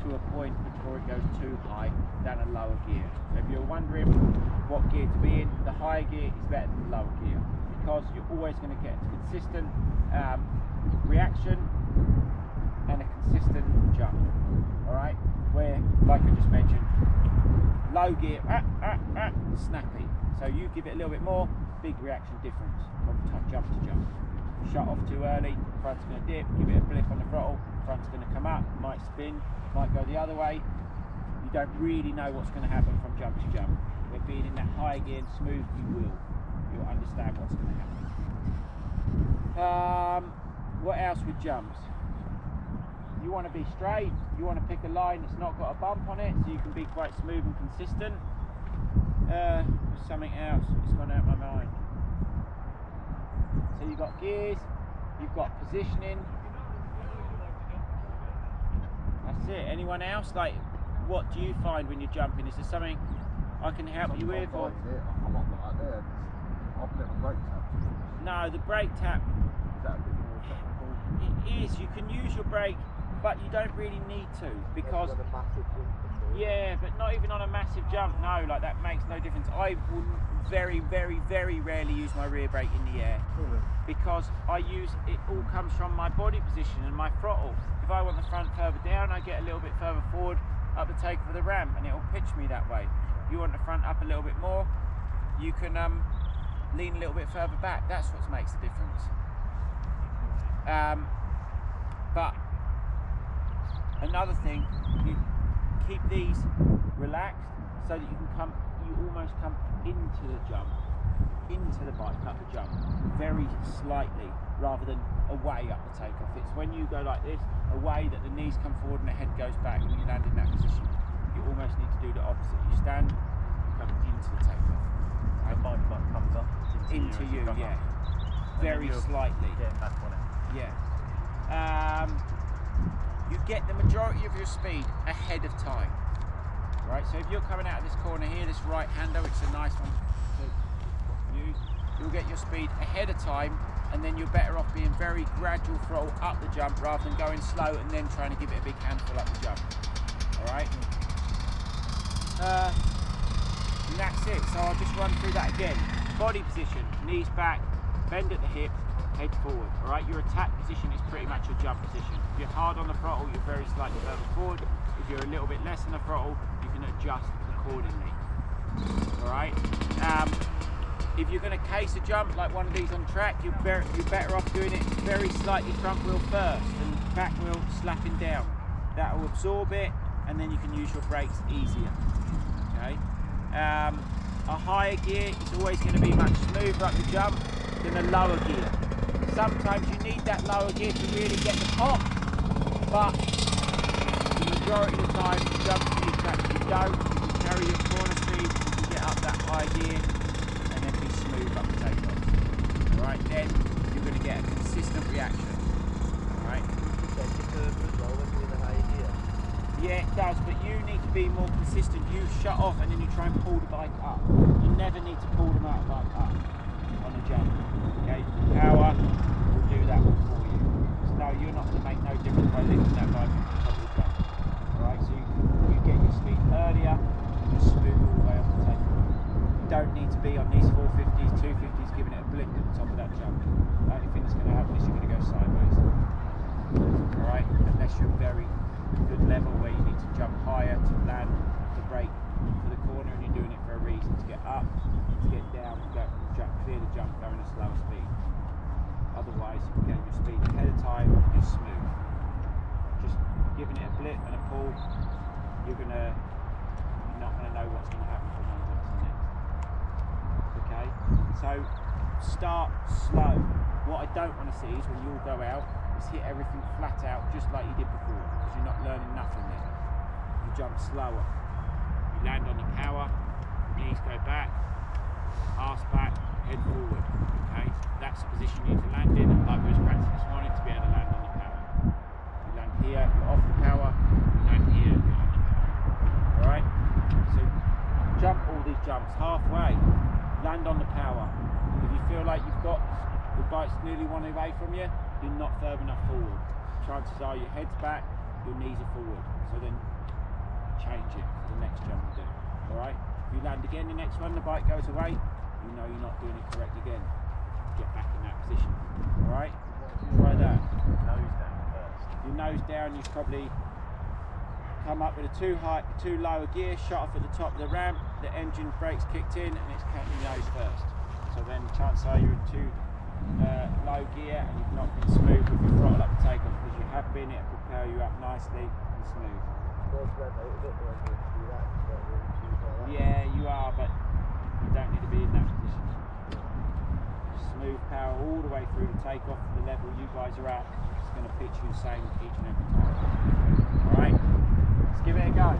to a point before it goes too high than a lower gear. So if you're wondering what gear to be in, the higher gear is better than the lower gear because you're always going to get a consistent reaction and a consistent jump. Alright, where, like I just mentioned, low gear, snappy. So you give it a little bit more, big reaction difference from jump to jump. Shut off too early, front's going to dip, give it a blip on the throttle, front's going to come up, might spin, might go the other way. You don't really know what's going to happen from jump to jump. Where being in that high gear and smooth, you'll understand what's going to happen. What else with jumps? You want to be straight, you want to pick a line that's not got a bump on it, so you can be quite smooth and consistent. There's something else that's gone out of my mind. So you've got gears, you've got positioning. That's it. Anyone else? Like, what do you find when you're jumping? Is there something I can help you with? Or? I'm not like there. I've never brake tapped. No, the brake tap. Is that a bit more technical? It is. You can use your brake, but you don't really need to because. Yeah, but not even on a massive jump. No, like that makes no difference. I will very, very, very rarely use my rear brake in the air because it all comes from my body position and my throttle. If I want the front further down, I get a little bit further forward up the takeoff of the ramp, and it will pitch me that way. If you want the front up a little bit more, you can lean a little bit further back. That's what makes the difference. But another thing, you keep these relaxed so that you almost come into the jump, into the bike up the jump, very slightly rather than away up the takeoff. It's when you go like this, away, that the knees come forward and the head goes back and you land in that position. You almost need to do the opposite. You stand, you come into the takeoff. The bike comes up into you, yeah. Very slightly. Getting back on it. Yeah. You get the majority of your speed ahead of time. Right, so if you're coming out of this corner here, this right hander, which is a nice one to use, you'll get your speed ahead of time, and then you're better off being very gradual throttle up the jump rather than going slow and then trying to give it a big handful up the jump. Alright? And that's it, so I'll just run through that again. Body position, knees back, bend at the hip, head forward. Alright, your attack position is pretty much your jump position. If you're hard on the throttle, you're very slightly further forward. If you're a little bit less on the throttle, you can adjust accordingly. Alright? If you're going to case a jump like one of these on track, you're better off doing it very slightly front wheel first and back wheel slapping down. That will absorb it, and then you can use your brakes easier. Okay? A higher gear is always going to be much smoother up the jump than a lower gear. Sometimes you need that lower gear to really get the pop, but the majority of the time, the jumps in these tracks you don't. You can carry your corner speed, you can get up that high gear, and then be smooth up the takeoff. Alright, then you're going to get a consistent reaction. Alright? Yeah, it does, but you need to be more consistent. You shut off and then you try and pull the bike up. You never need to pull the motorbike up on a jump. Okay? Power will do that one for you. So no, you're not going to make no difference by lifting that bike at the top of the jump. Alright, so you get your speed earlier and just smooth all the way off the takeoff. You don't need to be on these 450s, 250s giving it a blink at the top of that jump. The only thing that's going to happen is you're going to go sideways. Alright, unless you're very good level where you need to jump higher to land the brake for the corner, and you're doing it for a reason, to get up, to get down, go jump, clear the jump, going at a slower speed. Otherwise, you're getting your speed ahead of time, it's smooth. Just giving it a blip and a pull, you're not gonna know what's gonna happen from one jump to the next. Okay, so start slow. What I don't want to see is when you all go out, is hit everything flat out just like you did before, because you're not learning nothing then. You jump slower. You land on the power, knees go back, arse back, head forward. Okay, that's the position you need to land in, like we was practicing this morning to be able to land on the power. You land here, you're off the power, you land here, you're on the power. Alright? So jump all these jumps halfway, land on the power. If you feel like you've got the bike's nearly one away from you, you're not further enough forward. Chances are your head's back, your knees are forward. So then change it for the next jump you do. Alright? If you land again, the next one, the bike goes away, you know you're not doing it correct again. Get back in that position. Alright? Try that. Nose down first. If your nose down, you probably come up with a too low gear, shut off at the top of the ramp, the engine brakes kicked in, and it's counting your nose first. So then chances are you're in too low gear and you've not been smooth with your throttle up to takeoff, because you have been, it'll propel you up nicely and smooth. Yeah, you are, but you don't need to be in that position. Smooth power all the way through the takeoff to the level you guys are at. It's going to pitch you the same each and every time. Alright, let's give it a go.